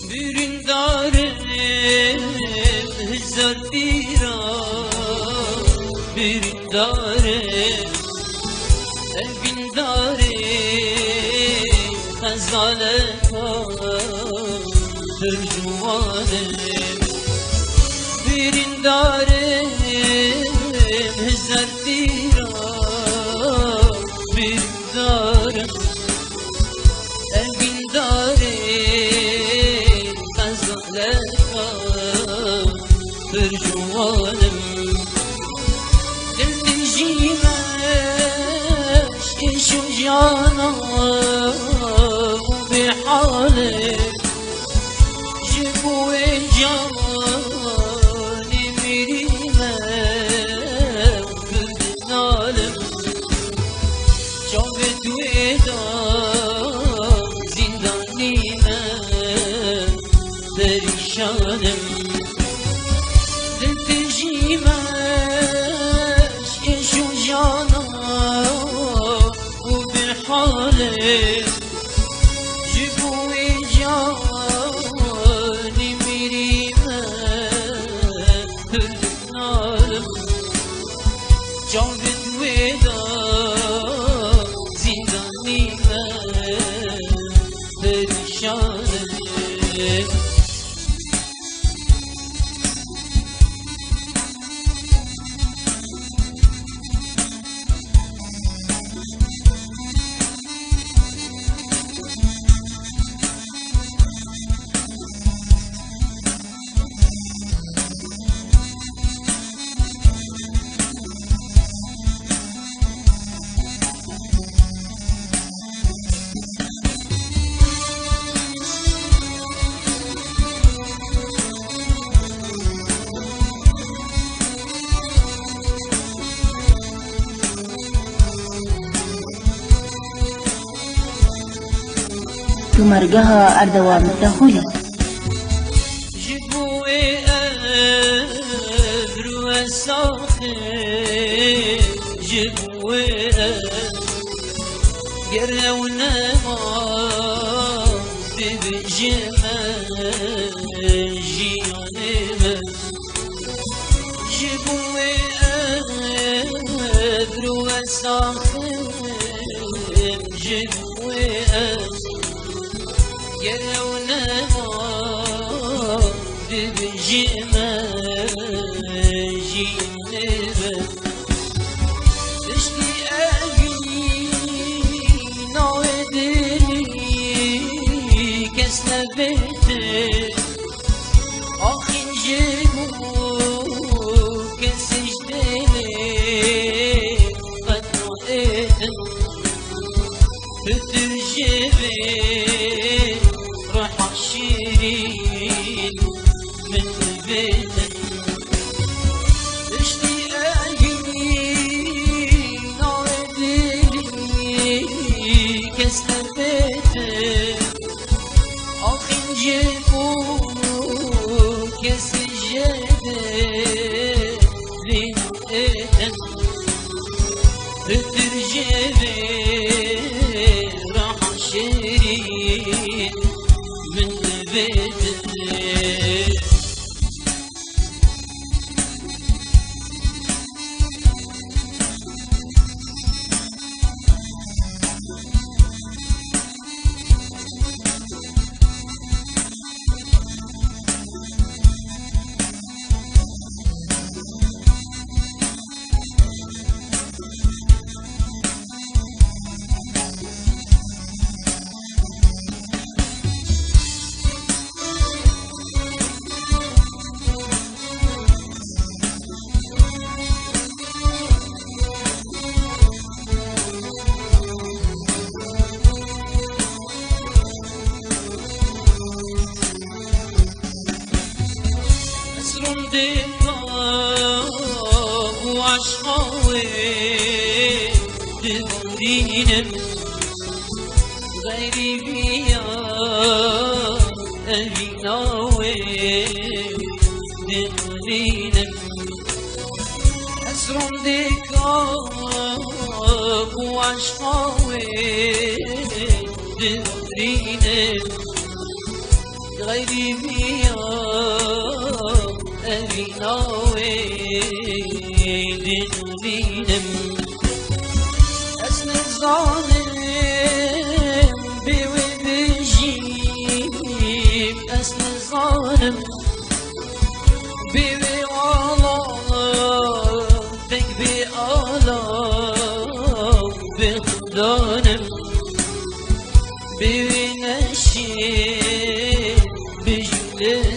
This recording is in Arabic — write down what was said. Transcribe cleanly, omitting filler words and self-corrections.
برندارم هزار بیرا برندارم البندارم غزالتا ترجمانم برندارم هزار بیرا برندارم برجوانم دل تنجيمش إيشو جانا وبحالي جيبوا جاني مريمة وكردنالم جابت ويدا زندانيمة بريشانم جيبوا جاني مريمة تردنالم جابت ويدا زندانيمة بريشانم تمرجها أردوان الدخولي جيبوا أبرو الساخن جيبوا قروا نما ببجمال جيانما جيبوا أبرو الساخن جيبوا يرونا ببجمال جينبا تشتي أبينا ودري كسنا بيتي أخين جيبو كسجدني قد رأيتن بترجبي من بيتك اشتياقي نودلي كسر بيتك أخي جيبوك كسجادة لنقيتك بترجبي راح شيرين من بيتك دينم غيري بيا أبي ناوي دينم أسرم ديكاب وعشقاوي دينم غيري بيا أبي ناوي دينم أسن الظالم بيوي بيجيب أسن الظالم بيوي والله بك بألا بخدانم بيوي نشي بجلس